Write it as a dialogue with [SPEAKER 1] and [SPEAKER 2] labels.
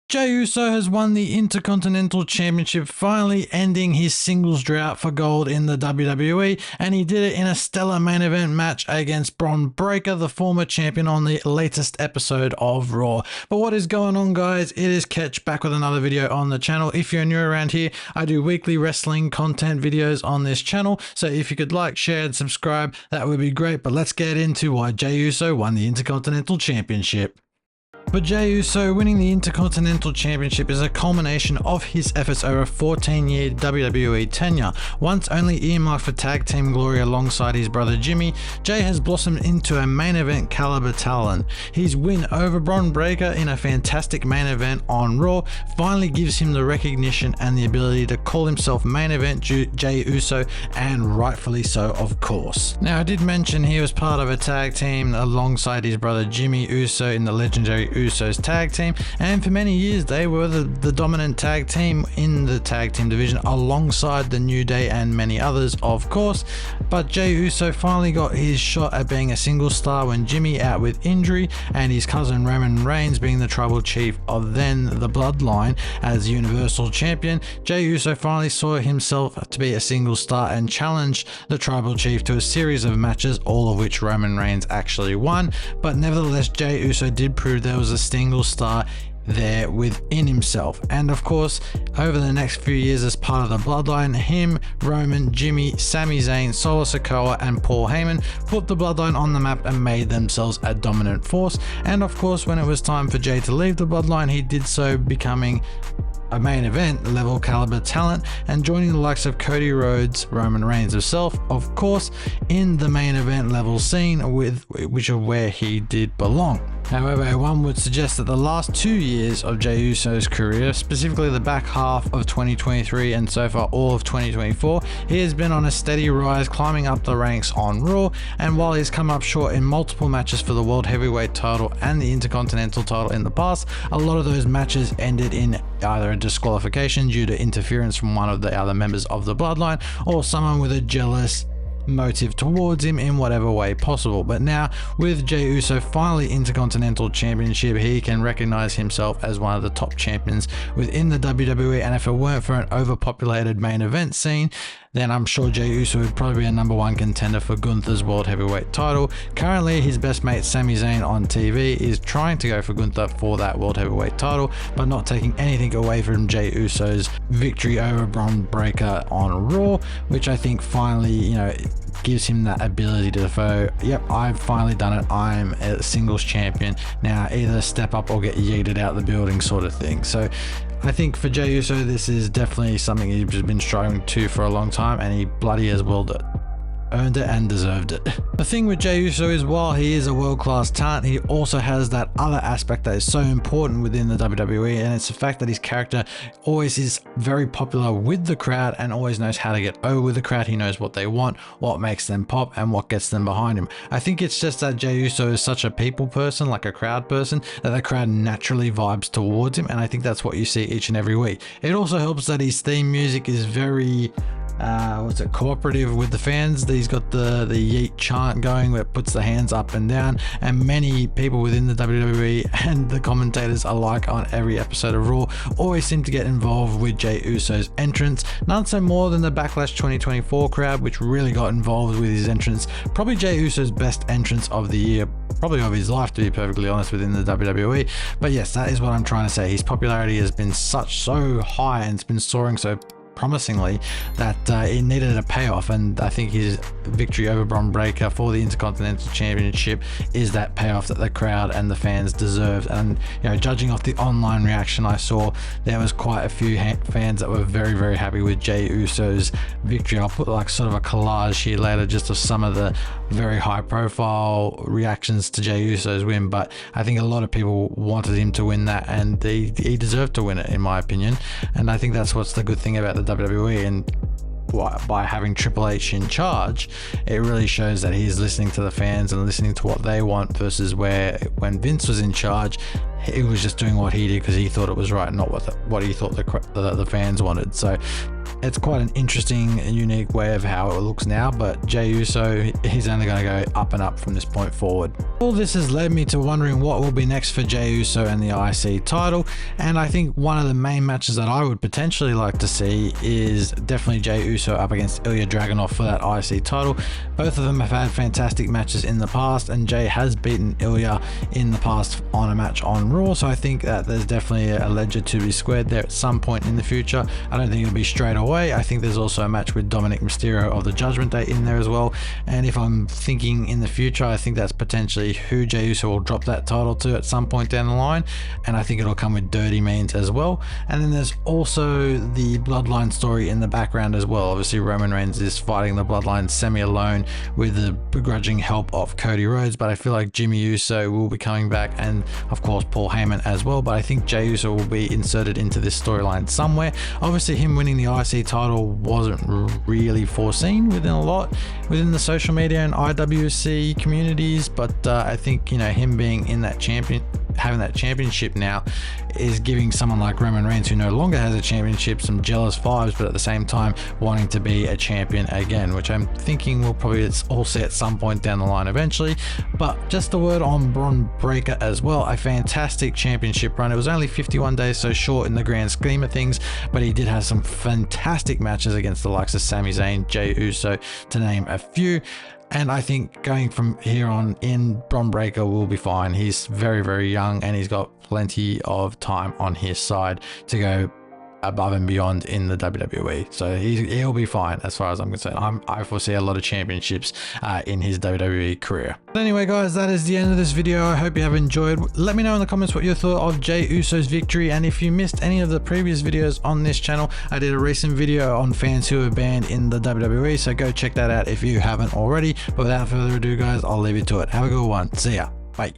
[SPEAKER 1] Jey Uso has won the Intercontinental Championship, finally ending his singles drought for gold in the WWE, and he did it in a stellar main event match against Bron Breakker, the former champion, on the latest episode of Raw. But what is going on, guys? It is Ketch back with another video on the channel. If you're new around here, I do weekly wrestling content videos on this channel, so if you could like, share, and subscribe, that would be great. But let's get into why Jey Uso won the Intercontinental Championship. But Jey Uso winning the Intercontinental Championship is a culmination of his efforts over a 14-year WWE tenure. Once only earmarked for tag team glory alongside his brother Jimmy, Jey has blossomed into a main event caliber talent. His win over Bron Breakker in a fantastic main event on Raw finally gives him the recognition and the ability to call himself main event Jey Uso, and rightfully so, of course. Now, I did mention he was part of a tag team alongside his brother Jimmy Uso in the legendary Usos tag team, and for many years they were the dominant tag team in the tag team division alongside the New Day and many others, of course. But Jey Uso finally got his shot at being a single star when Jimmy out with injury and his cousin Roman Reigns being the tribal chief of then the Bloodline as Universal Champion. Jey Uso finally saw himself to be a single star and challenged the tribal chief to a series of matches, all of which Roman Reigns actually won. But nevertheless, Jey Uso did prove there was a single star there within himself. And of course, over the next few years as part of the Bloodline, him, Roman, Jimmy, Sami Zayn, Solo Sikoa, and Paul Heyman put the Bloodline on the map and made themselves a dominant force. And of course, when it was time for Jey to leave the Bloodline, he did so, becoming a main event level caliber talent and joining the likes of Cody Rhodes, Roman Reigns himself, of course, in the main event level scene, with which is where he did belong. However, one would suggest that the last 2 years of Jey Uso's career, specifically the back half of 2023 and so far all of 2024, he has been on a steady rise, climbing up the ranks on Raw, and while he's come up short in multiple matches for the World Heavyweight title and the Intercontinental title in the past, a lot of those matches ended in either a disqualification due to interference from one of the other members of the Bloodline, or someone with a jealous motive towards him in whatever way possible. But now, with Jey Uso finally Intercontinental Championship, he can recognize himself as one of the top champions within the WWE, and if it weren't for an overpopulated main event scene, then I'm sure Jey Uso would probably be a #1 contender for Gunther's World Heavyweight title. Currently, his best mate Sami Zayn on TV is trying to go for Gunther for that World Heavyweight title, but not taking anything away from Jey Uso's victory over Bron Breakker on Raw, which I think finally, gives him that ability to go, yep, I've finally done it, I'm a singles champion, now either step up or get yeeted out the building sort of thing. So I think for Jey Uso, this is definitely something he's been striving to for a long time, and he bloody as well earned it and deserved it. The thing with Jey Uso is, while he is a world-class talent, he also has that other aspect that is so important within the WWE, and it's the fact that his character always is very popular with the crowd and always knows how to get over with the crowd. He knows what they want, what makes them pop, and what gets them behind him. I think it's just that Jey Uso is such a people person, like a crowd person, that the crowd naturally vibes towards him, and I think that's what you see each and every week. It also helps that his theme music is very cooperative with the fans. He's got the yeet chant going that puts the hands up and down, and many people within the WWE and the commentators alike on every episode of Raw always seem to get involved with Jey Uso's entrance. None so more than the Backlash 2024 crowd, which really got involved with his entrance. Probably Jey Uso's best entrance of the year, probably of his life, to be perfectly honest, within the WWE. But yes, that is what I'm trying to say. His popularity has been so high and it's been soaring so promisingly that it needed a payoff, and I think his victory over Bron Breakker for the Intercontinental Championship is that payoff that the crowd and the fans deserve. And judging off the online reaction I saw, there was quite a few fans that were very happy with Jey Uso's victory. I'll put like sort of a collage here later just of some of the very high profile reactions to Jey Uso's win, but I think a lot of people wanted him to win that, and he deserved to win it, in my opinion. And I think that's what's the good thing about the WWE, and by having Triple H in charge, it really shows that he's listening to the fans and listening to what they want, versus when Vince was in charge, he was just doing what he did because he thought it was right, not what he thought the fans wanted. So It's quite an interesting and unique way of how it looks now, but Jey Uso, he's only going to go up and up from this point forward. All this has led me to wondering what will be next for Jey Uso and the IC title, and I think one of the main matches that I would potentially like to see is definitely Jey Uso up against Ilya Dragunov for that IC title. Both of them have had fantastic matches in the past, and Jey has beaten Ilya in the past on a match on Raw, so I think that there's definitely a ledger to be squared there at some point in the future. I don't think it'll be straight away. I think there's also a match with Dominic Mysterio of the Judgment Day in there as well, and if I'm thinking in the future, I think that's potentially who Jey Uso will drop that title to at some point down the line, and I think it'll come with dirty means as well. And then there's also the Bloodline story in the background as well. Obviously Roman Reigns is fighting the Bloodline semi-alone with the begrudging help of Cody Rhodes, but I feel like Jimmy Uso will be coming back, and of course Paul Heyman as well, but I think Jey Uso will be inserted into this storyline somewhere. Obviously him winning the IC title wasn't really foreseen within the social media and IWC communities, but I think, you know, him being in that having that championship now is giving someone like Roman Reigns, who no longer has a championship, some jealous vibes, but at the same time wanting to be a champion again, which I'm thinking we'll probably all see at some point down the line eventually. But just a word on Bron Breakker as well, a fantastic championship run. It was only 51 days, so short in the grand scheme of things, but he did have some fantastic matches against the likes of Sami Zayn, Jey Uso, to name a few. And I think going from here on in, Bron Breakker will be fine. He's very, very young, and he's got plenty of time on his side to go above and beyond in the WWE, so he'll be fine as far as I'm concerned. I foresee a lot of championships in his WWE career. But anyway guys, that is the end of this video. I hope you have enjoyed. Let me know in the comments what you thought of Jey Uso's victory, and if you missed any of the previous videos on this channel, I did a recent video on fans who were banned in the WWE, so go check that out if you haven't already. But without further ado guys, I'll leave you to it. Have a good one. See ya. Bye.